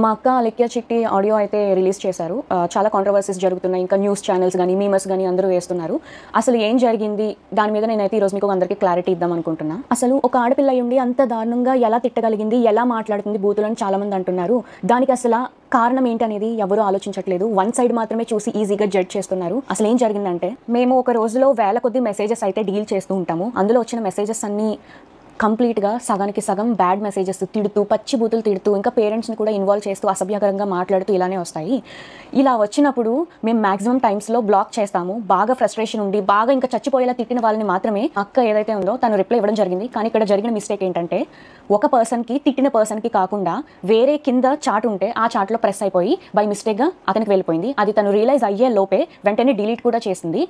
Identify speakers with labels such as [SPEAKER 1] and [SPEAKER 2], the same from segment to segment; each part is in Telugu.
[SPEAKER 1] మా అక్క అలెక్య చిట్టి ఆడియో అయితే రిలీజ్ చేశారు. చాలా కాంట్రవర్సీస్ జరుగుతున్నాయి. ఇంకా న్యూస్ ఛానల్స్ గానీ, మీమర్స్ గానీ అందరూ వేస్తున్నారు. అసలు ఏం జరిగింది? దాని మీద నేనైతే ఈరోజు మీకు అందరికీ క్లారిటీ ఇద్దాం అనుకుంటున్నా. అసలు ఒక ఆడపిల్ల అయ్యుండి అంత దారుణంగా ఎలా తిట్టగలిగింది? ఎలా మాట్లాడుతుంది బూతులని చాలామంది అంటున్నారు. దానికి అసలు కారణం ఏంటనేది ఎవరు ఆలోచించట్లేదు. వన్ సైడ్ మాత్రమే చూసి ఈజీగా జడ్జ్ చేస్తున్నారు. అసలు ఏం జరిగిందంటే, మేము ఒక రోజులో వేల కొద్ది మెసేజెస్ అయితే డీల్ చేస్తూ ఉంటాము. అందులో వచ్చిన మెసేజెస్ అన్నీ కంప్లీట్గా సగానికి సగం బ్యాడ్ మెసేజెస్ తిడుతూ, పచ్చి బూతులు తిడుతూ, ఇంకా పేరెంట్స్ని కూడా ఇన్వాల్వ్ చేస్తూ, అసభ్యకరంగా మాట్లాడుతూ ఇలానే వస్తాయి. ఇలా వచ్చినప్పుడు మేము మ్యాక్సిమం టైమ్స్లో బ్లాక్ చేస్తాము. బాగా ఫ్రస్ట్రేషన్ ఉండి, బాగా ఇంకా చచ్చిపోయేలా తిట్టిన వాళ్ళని మాత్రమే అక్క ఏదైతే ఉందో తను రిప్లై ఇవ్వడం జరిగింది. కానీ ఇక్కడ జరిగిన మిస్టేక్ ఏంటంటే, ఒక పర్సన్కి తిట్టిన పర్సన్కి కాకుండా వేరే కింద చాట్ ఉంటే ఆ చాట్లో ప్రెస్ అయిపోయి బై మిస్టేక్గా అతనికి వెళ్ళిపోయింది. అది తను రియలైజ్ అయ్యే లోపే వెంటనే డిలీట్ కూడా చేసింది.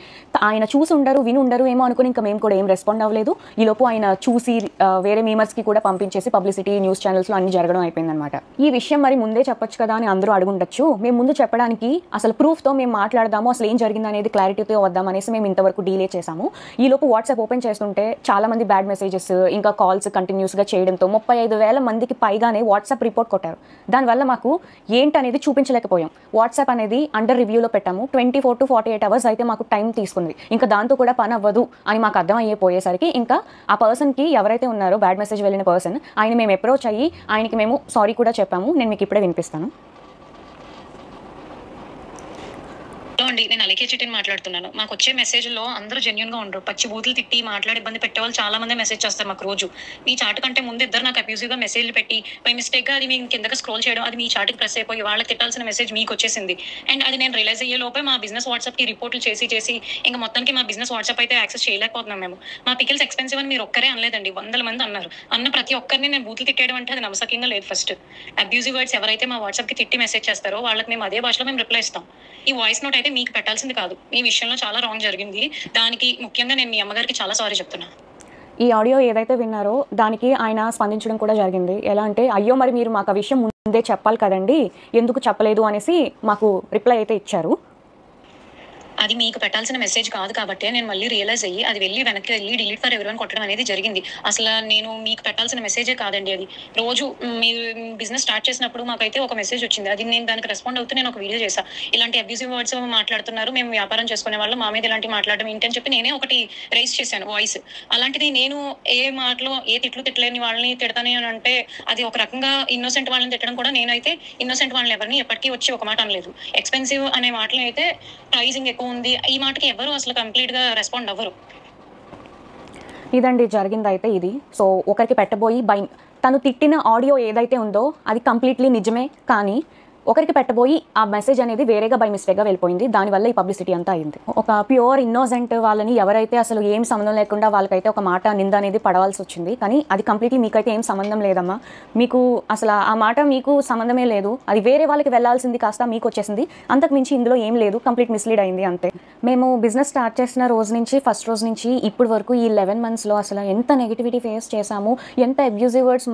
[SPEAKER 1] ఆయన చూసి ఉండరు, విని ఉండరు ఏమో అనుకుని ఇంకా మేము కూడా ఏం రెస్పాండ్ అవ్వలేదు. ఈలోపు ఆయన చూసి వేరే మీమర్స్కి కూడా పంపించేసి పబ్లిసిటీ న్యూస్ ఛానల్స్లో అన్ని జరగడం అయిపోయిందనమాట. ఈ విషయం మరి ముందే చెప్పొచ్చు కదా అని అందరూ అడుగుండొచ్చు. మేము ముందు చెప్పడానికి అసలు ప్రూఫ్తో మేము మాట్లాడదాము, అసలు ఏం జరిగింది అనేది క్లారిటీతో వద్దాం అనేసి మేము ఇంతవరకు డీలే చేసాము. ఈలోపు వాట్సాప్ ఓపెన్ చేస్తుంటే చాలామంది బ్యాడ్ మెసేజెస్ ఇంకా కాల్స్ కంటిన్యూస్గా చేయడంతో 35,000 మందికి పైగానే వాట్సాప్ రిపోర్ట్ కొట్టారు. దానివల్ల మాకు ఏంటనేది చూపించలేకపోయాం. వాట్సాప్ అనేది అండర్ రివ్యూలో పెట్టాము. 24 to 48 hours అయితే మాకు టైం తీసుకుంది. ఇంకా దాంతో కూడా పని అవ్వదు అని మాకు అర్థం అయిపోయేసరికి ఇంకా ఆ పర్సన్కి ఎవరైతే ఉన్నారో బ్యాడ్ మెసేజ్ వెళ్ళిన పర్సన్, ఆయన మేము అప్రోచ్ అయ్యి ఆయనకి మేము సారీ కూడా చెప్పాము. నేను మీకు ఇప్పుడే వినిపిస్తాను.
[SPEAKER 2] అండి, నేను అలెక్య చిట్టిని మాట్లాడుతున్నాను. మాకు వచ్చే మెసేజ్లో అందరూ జెన్యున్ గా ఉండరు. పచ్చి బూతులు తిట్టి మాట్లాడి ఇబ్బంది పెట్టే వాళ్ళు చాలా మంది మెసేజ్ చేస్తారు మాకు రోజు. మీ చాట్ కంటే ముందు ఇద్దరు నాకు అబ్యూజివ్ గా మెసేజ్లు పెట్టి బై మిస్టేక్ గా అది మీ కిందకి స్క్రోల్ చేయడం, అది మీ చాట్కి ప్రెస్ అయిపోయి వాళ్ళకి తిట్టాల్సిన మెసేజ్ మీకు వచ్చేసింది. అండ్ అది నేను రియలైజ్ అయ్యే లోపే మా బిజినెస్ వాట్సాప్ కి రిపోర్ట్లు చేసి ఇంకా మొత్తానికి మా బిజినెస్ వాట్సాప్ అయితే యాక్సెస్ చేయలేకపోతున్నాం మేము. మా పికిల్స్ ఎక్స్పెన్సివ్ అని మీరు ఒక్కరే అనలేదండి, 100 మంది అన్నారు. అన్న ప్రతి ఒక్కరిని నేను బూతులు తిట్టేయడం అంటే అది నమ్మసకంగా లేదు. ఫస్ట్ అబ్యూజివ్ వర్డ్స్ ఎవరైతే మా వాట్సాప్ కి తిట్టి మెసేజ్ చేస్తారో వాళ్ళకి మేము అదే భాషలో మేము రిప్లై ఇస్తాం. ఈ వాయిస్ నోట్ అయితే మీకు పెట్టాల్సింది కాదు. మీ విషయంలో చాలా రాంగ్ జరిగింది. దానికి ముఖ్యంగా నేను మీ అమ్మగారికి చాలా సారీ చెప్తున్నా.
[SPEAKER 1] ఈ ఆడియో ఏదైతే విన్నారో దానికి ఆయన స్పందించడం కూడా జరిగింది. ఎలా అంటే, అయ్యో మరి మీరు మాకు ఆ విషయం ముందే చెప్పాలి కదండి, ఎందుకు చెప్పలేదు అనేసి మాకు రిప్లై అయితే ఇచ్చారు.
[SPEAKER 2] అది మీకు పెట్టాల్సిన మెసేజ్ కాదు కాబట్టి నేను మళ్ళీ రియలైజ్ అయ్యి అది వెనక్కి వెళ్ళి డిలీట్ ఫర్ ఎవరీవన్ కొట్టడం అనేది జరిగింది. అసలు నేను మీకు పెట్టాల్సిన మెసేజే కాదండి అది. రోజు మీరు బిజినెస్ స్టార్ట్ చేసినప్పుడు మాకైతే ఒక మెసేజ్ వచ్చింది. అది నేను దానికి రెస్పాండ్ అవుతూ నేను ఒక వీడియో చేశాను. ఇలాంటి అబ్యూజివ్ వర్డ్స్ మాట్లాడుతున్నారు, మేము వ్యాపారం చేసుకునే వాళ్ళు, మా మీద ఇలాంటి మాట్లాడడం ఏంటి అని చెప్పి నేనే ఒకటి రైజ్ చేశాను వాయిస్. అలాంటిది నేను ఏ మాటలో ఏ తిట్టలేని వాళ్ళని తిడతాను అని అంటే అది ఒక రకంగా ఇన్నోసెంట్ వాళ్ళని తిట్టడం కూడా. నేనైతే ఇన్నోసెంట్ వాళ్ళని ఎవరిని ఎప్పటికీ వచ్చి ఒక మాట అనలేదు. ఎక్స్పెన్సివ్ అనే మాటలు అయితే ప్రైజింగ్ ఎక్కువ ఉంది, ఈ మాటకి ఎవరు అసలు కంప్లీట్ గా రెస్పాండ్ అవ్వరు.
[SPEAKER 1] ఇదండి జరిగింది అయితే ఇది. సో ఒకరికి పెట్టబోయి తను తిట్టిన ఆడియో ఏదైతే ఉందో అది కంప్లీట్లీ నిజమే, కానీ ఒకరికి పెట్టబోయి ఆ మెసేజ్ అనేది వేరేగా బై మిస్టేక్గా వెళ్ళిపోయింది. దానివల్ల ఈ పబ్లిసిటీ అంతా అయింది. ఒక ప్యూర్ ఇన్నోసెంట్ వాళ్ళని ఎవరైతే అసలు ఏం సంబంధం లేకుండా వాళ్ళకైతే ఒక మాట నింద అనేది పడవలసి వచ్చింది. కానీ అది కంప్లీట్లీ మీకైతే ఏం సంబంధం లేదమ్మా, మీకు అసలు ఆ మాట మీకు సంబంధమే లేదు. అది వేరే వాళ్ళకి వెళ్ళాల్సింది కాస్త మీకు వచ్చేసింది. అంతకు మించి ఇందులో ఏం లేదు, కంప్లీట్ మిస్లీడ్ అయింది అంతే. మేము బిజినెస్ స్టార్ట్ చేసిన రోజు నుంచి, ఫస్ట్ రోజు నుంచి ఇప్పటి వరకు ఈ 11 monthsలో అసలు ఎంత నెగిటివిటీ ఫేస్ చేసాము, ఎంత అబ్యూజివ్ వర్డ్స్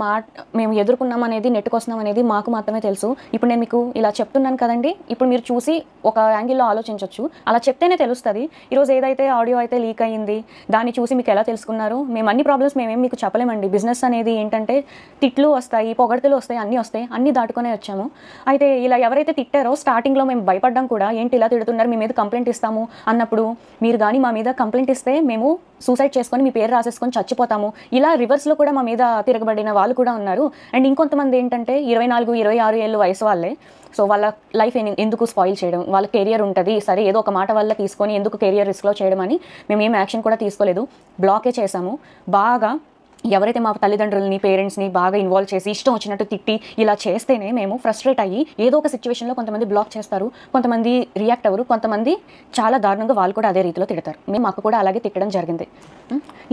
[SPEAKER 1] మేము ఎదుర్కొన్నాం అనేది, నెట్టుకొస్తున్నాం అనేది మాకు మాత్రమే తెలుసు. ఇప్పుడు నేను మీకు ఇలా చెప్తున్నాను కదండి, ఇప్పుడు మీరు చూసి ఒక యాంగిల్లో ఆలోచించవచ్చు. అలా చెప్తేనే తెలుస్తుంది. ఈరోజు ఏదైతే ఆడియో అయితే లీక్ అయ్యింది దాన్ని చూసి మీకు ఎలా తెలుసుకున్నారు? మేము అన్ని ప్రాబ్లమ్స్ మేమేం మీకు చెప్పలేమండి. బిజినెస్ అనేది ఏంటంటే తిట్లు వస్తాయి, పొగడ్తలు వస్తాయి, అన్నీ దాటుకునే వచ్చాము. అయితే ఇలా ఎవరైతే తిట్టారో స్టార్టింగ్లో మేము భయపడ్డాం కూడా, ఏంటి ఇలా తిడుతున్నారు, మీ మీద కంప్లైంట్ ఇస్తాము అన్నప్పుడు మీరు కానీ మా మీద కంప్లైంట్ ఇస్తే మేము సూసైడ్ చేసుకొని మీ పేరు రాసేసుకొని చచ్చిపోతాము, ఇలా రివర్స్లో కూడా మా మీద తిరగబడిన వాళ్ళు కూడా ఉన్నారు. అండ్ ఇంకొంతమంది ఏంటంటే 24, 26 ఏళ్ళు వయసు వాళ్ళే. సో వాళ్ళ లైఫ్ ఎందుకు స్పాయిల్ చేయడం, వాళ్ళ కెరియర్ ఉంటుంది సరే, ఏదో ఒక మాట వల్ల తీసుకొని ఎందుకు కెరియర్ రిస్క్లో చేయడం అని మేము ఏం యాక్షన్ కూడా తీసుకోలేదు, బ్లాకే చేసాము. బాగా ఎవరైతే మా తల్లిదండ్రులని, పేరెంట్స్ని బాగా ఇన్వాల్వ్ చేసి ఇష్టం వచ్చినట్టు తిట్టి ఇలా చేస్తేనే మేము ఫ్రస్ట్రేట్ అయ్యి ఏదో ఒక సిచ్యువేషన్లో కొంతమంది బ్లాక్ చేస్తారు, కొంతమంది రియాక్ట్ అవ్వరు, కొంతమంది చాలా దారుణంగా వాళ్ళు కూడా అదే రీతిలో తిడతారు. మాకు కూడా అలాగే తిట్టడం జరిగింది.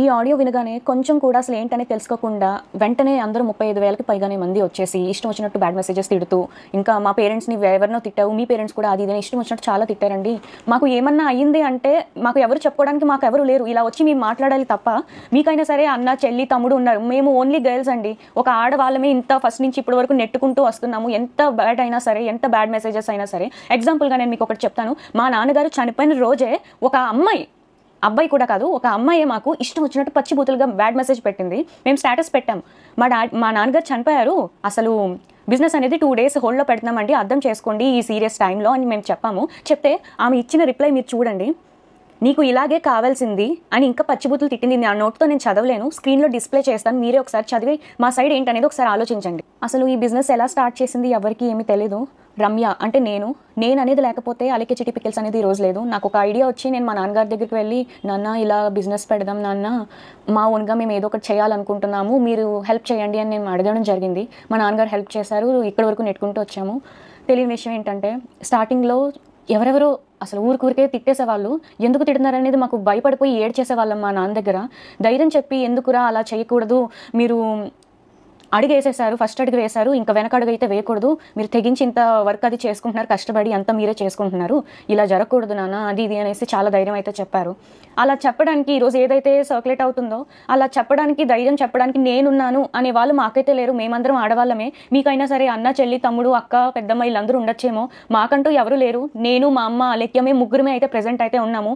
[SPEAKER 1] ఈ ఆడియో వినగానే కొంచెం కూడా అసలు ఏంటనే తెలుసుకోకుండా వెంటనే అందరూ 35,000కి పైగానే మంది వచ్చేసి ఇష్టం వచ్చినట్టు బ్యాడ్ మెసేజెస్ తిడుతూ, ఇంకా మా పేరెంట్స్ని ఎవరినో తిట్టావు, మీ పేరెంట్స్ కూడా అది ఇదని ఇష్టం వచ్చినట్టు చాలా తిట్టారండి. మాకు ఏమన్నా అయ్యింది అంటే మాకు ఎవరు చెప్పుకోవడానికి మాకు ఎవరు లేరు. ఇలా వచ్చి మేము మాట్లాడాలి తప్ప, మీకైనా సరే అన్న, చెల్లి, తమ్ముడు ఉన్నారు, మేము ఓన్లీ గర్ల్స్ అండి. ఒక ఆడవాళ్ళమే ఇంత ఫస్ట్ నుంచి ఇప్పటి వరకు నెట్టుకుంటూ వస్తున్నాము. ఎంత బ్యాడ్ అయినా సరే, ఎంత బ్యాడ్ మెసేజెస్ అయినా సరే. ఎగ్జాంపుల్గా నేను మీకు ఒకటి చెప్తాను. మా నాన్నగారు చనిపోయిన రోజే ఒక అమ్మాయి అబ్బాయి కూడా కాదు, ఒక అమ్మాయే మాకు ఇష్టం వచ్చినట్టు పచ్చి బూతులుగా బ్యాడ్ మెసేజ్ పెట్టింది. మేము స్టేటస్ పెట్టాం, మా నాన్నగారు చనిపోయారు, అసలు బిజినెస్ అనేది 2 days హోల్డ్లో పెడుతున్నామండి, అర్థం చేసుకోండి ఈ సీరియస్ టైంలో అని మేము చెప్పాము. చెప్తే ఆమె ఇచ్చిన రిప్లై మీరు చూడండి, నీకు ఇలాగే కావాల్సింది అని ఇంకా పచ్చిబూతులు తిట్టింది. నా నోట్తో నేను చదవలేను, స్క్రీన్లో డిస్ప్లే చేస్తాను, మీరే ఒకసారి చదివి మా సైడ్ ఏంటనేది ఒకసారి ఆలోచించండి. అసలు ఈ బిజినెస్ ఎలా స్టార్ట్ చేసింది ఎవరికి ఏమీ తెలీదు. రమ్య అంటే నేను అనేది లేకపోతే అలకే చిటి పికిల్స్ అనేది ఈ రోజు లేదు. నాకు ఒక ఐడియా వచ్చి నేను మా నాన్నగారి దగ్గరికి వెళ్ళి, నాన్న ఇలా బిజినెస్ పెడదాం నాన్న, మా ఓన్గా మేము ఏదో ఒకటి చేయాలనుకుంటున్నాము, మీరు హెల్ప్ చేయండి అని నేను అడగడం జరిగింది. మా నాన్నగారు హెల్ప్ చేశారు, ఇక్కడి వరకు నెట్టుకుంటూ వచ్చాము. తెలియని విషయం ఏంటంటే స్టార్టింగ్లో ఎవరెవరో అసలు ఊరికే తిట్టేసేవాళ్ళు, ఎందుకు తిడుతున్నారనేది మాకు భయపడిపోయి ఏడ్చేసేవాళ్ళం. మా నాన్న దగ్గర ధైర్యం చెప్పి, ఎందుకురా అలా చేయకూడదు, మీరు అడుగు వేసేసారు, ఫస్ట్ అడుగు వేశారు, ఇంకా వెనక అడుగు అయితే వేయకూడదు, మీరు తెగించి ఇంత వర్క్ అది చేసుకుంటున్నారు, కష్టపడి అంతా మీరే చేసుకుంటున్నారు, ఇలా జరగకూడదు నాన్న అది ఇది అనేసి చాలా ధైర్యం అయితే చెప్పారు. అలా చెప్పడానికి ఈరోజు ఏదైతే సర్క్యులేట్ అవుతుందో అలా చెప్పడానికి, ధైర్యం చెప్పడానికి నేనున్నాను అనే వాళ్ళు మాకైతే లేరు. మేమందరం ఆడవాళ్ళమే. మీకైనా సరే అన్న, చెల్లి, తమ్ముడు, అక్క, పెద్దమ్మ వీళ్ళందరూ ఉండొచ్చేమో, మాకంటూ ఎవరు లేరు. నేను, మా అమ్మ, అలెక్యమే ముగ్గురమే అయితే ప్రెజెంట్ అయితే ఉన్నాము.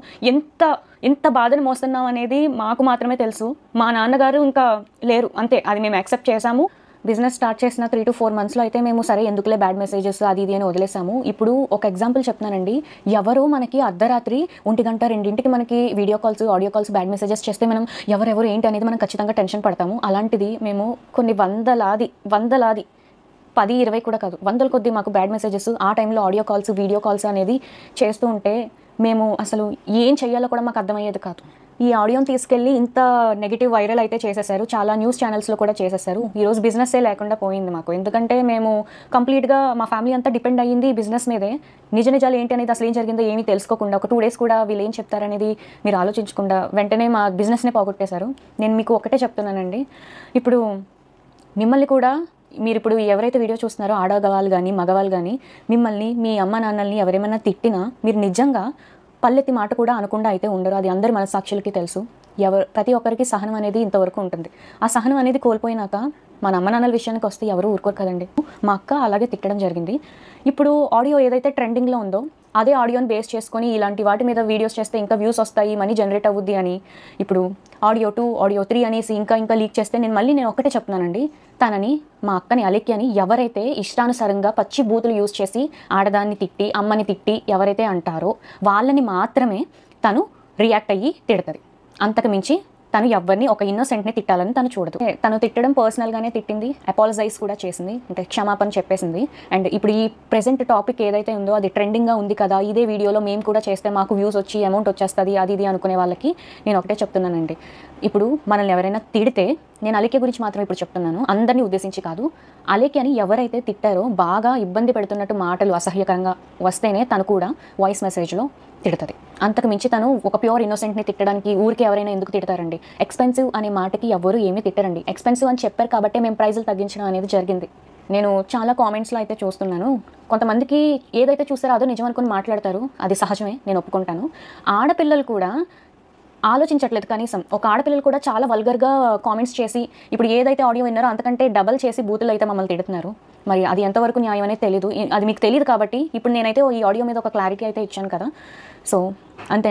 [SPEAKER 1] ఎంత బాధను మోస్తున్నాం అనేది మాకు మాత్రమే తెలుసు. మా నాన్నగారు ఇంకా లేరు, అంతే. అది మేము యాక్సెప్ట్ చేసాము. బిజినెస్ స్టార్ట్ చేసిన 3 to 4 monthsలో అయితే మేము సరే ఎందుకులే బ్యాడ్ మెసేజెస్ అది ఇది అని వదిలేసాము. ఇప్పుడు ఒక ఎగ్జాంపుల్ చెప్తున్నానండి, ఎవరో మనకి అర్ధరాత్రి 1 గంట 2ంటికి మనకి video calls, audio calls, bad messages చేస్తే మనం ఎవరెవరు ఏంటి అనేది మనం ఖచ్చితంగా టెన్షన్ పడతాము. అలాంటిది మేము కొన్ని వందలాది 10-20 కూడా కాదు, వందల కొద్దీ మాకు బ్యాడ్ మెసేజెస్ ఆ టైంలో ఆడియో కాల్స్, వీడియో కాల్స్ అనేది చేస్తూ ఉంటే మేము అసలు ఏం చేయాలో కూడా మాకు అర్థమయ్యేది కాదు. ఈ ఆడియోని తీసుకెళ్ళి ఇంత నెగిటివ్ వైరల్ అయితే చేసేసారు, చాలా న్యూస్ ఛానల్స్లో కూడా చేసేసారు. ఈరోజు బిజినెస్సే లేకుండా పోయింది మాకు. ఎందుకంటే మేము కంప్లీట్గా మా ఫ్యామిలీ అంతా డిపెండ్ అయ్యింది ఈ బిజినెస్ మీదే. నిజాలు ఏంటి అనేది, అసలు ఏం జరిగిందో ఏమీ తెలుసుకోకుండా, ఒక 2 days కూడా వీళ్ళు ఏం చెప్తారనేది మీరు ఆలోచించకుండా వెంటనే మా బిజినెస్నే పోగొట్టేశారు. నేను మీకు ఒకటే చెప్తున్నానండి, ఇప్పుడు మిమ్మల్ని కూడా, మీరు ఇప్పుడు ఎవరైతే వీడియో చూస్తున్నారో ఆడవాళ్ళు కానీ మగవాళ్ళు కానీ, మిమ్మల్ని మీ అమ్మ నాన్నల్ని ఎవరేమైనా తిట్టినా మీరు నిజంగా పల్లెత్తి మాట కూడా అనకుండా అయితే ఉండరు. అది అందరి మనసాక్షులకి తెలుసు. ప్రతి ఒక్కరికి సహనం అనేది ఇంతవరకు ఉంటుంది. ఆ సహనం అనేది కోల్పోయినాక మన అమ్మ నాన్నల విషయానికి వస్తే ఎవరు ఊరుకోరు కదండి. మా అక్క అలాగే తిట్టడం జరిగింది. ఇప్పుడు ఆడియో ఏదైతే ట్రెండింగ్లో ఉందో అదే ఆడియోని బేస్ చేసుకొని ఇలాంటి వాటి మీద వీడియోస్ చేస్తే ఇంకా వ్యూస్ వస్తాయి, మనీ జనరేట్ అవుద్ది అని ఇప్పుడు ఆడియో 2, ఆడియో 3 అనేసి ఇంకా లీక్ చేస్తే నేను ఒకటే చెప్తున్నానండి, తనని, మా అక్కని, అలెక్కి అని ఎవరైతే ఇష్టానుసారంగా పచ్చి బూతులు యూజ్ చేసి ఆడదాన్ని తిట్టి, అమ్మని తిట్టి ఎవరైతే అంటారో వాళ్ళని మాత్రమే తను రియాక్ట్ అయ్యి తిడతది. అంతకు మించి తను ఎవరిని, ఒక ఇన్నోసెంట్ని తిట్టాలని తను చూడదు. తను తిట్టడం పర్సనల్గానే తిట్టింది, అపాలజైజ్ కూడా చేసింది, అంటే క్షమాపణ చెప్పేసింది. అండ్ ఇప్పుడు ఈ ప్రెజెంట్ టాపిక్ ఏదైతే ఉందో అది ట్రెండింగ్గా ఉంది కదా, ఇదే వీడియోలో మేము కూడా చేస్తే మాకు వ్యూస్ వచ్చి అమౌంట్ వచ్చేస్తుంది అది ఇది అనుకునే వాళ్ళకి నేను ఒకటే చెప్తున్నానండి, ఇప్పుడు మనల్ని ఎవరైనా తిడితే, నేను అలెక్కి గురించి మాత్రం ఇప్పుడు చెప్తున్నాను, అందరినీ ఉద్దేశించి కాదు, అలెక్కి అని ఎవరైతే తిట్టారో, బాగా ఇబ్బంది పెడుతున్నట్టు మాటలు అసహ్యకరంగా వస్తేనే తను కూడా వాయిస్ మెసేజ్లో తిడుతుంది. అంతకు మించి తను ఒక ప్యూర్ ఇన్నోసెంట్ని తిట్టడానికి ఊరికి ఎవరైనా ఎందుకు తిడతారండి? ఎక్స్పెన్సివ్ అనే మాటకి ఎవరు ఏమీ తిట్టరండి. ఎక్స్పెన్సివ్ అని చెప్పారు కాబట్టి మేము ప్రైజులు తగ్గించడం అనేది జరిగింది. నేను చాలా కామెంట్స్లో అయితే చూస్తున్నాను, కొంతమందికి ఏదైతే చూస్తారో అదో నిజం అనుకుని మాట్లాడతారు, అది సహజమే, నేను ఒప్పుకుంటాను. ఆడపిల్లలు కూడా ఆలోచించట్లేదు కనీసం. ఒక ఆడపిల్లలు కూడా చాలా వల్గర్గా కామెంట్స్ చేసి, ఇప్పుడు ఏదైతే ఆడియో విన్నారో అంతకంటే డబల్ చేసి బూతులు అయితే మమ్మల్ని తిడుతున్నారు. మరి అది ఎంతవరకు న్యాయం అనేది తెలీదు. అది మీకు తెలియదు కాబట్టి ఇప్పుడు నేనైతే ఈ ఆడియో మీద ఒక క్లారిటీ అయితే ఇచ్చాను కదా. సో అంతే.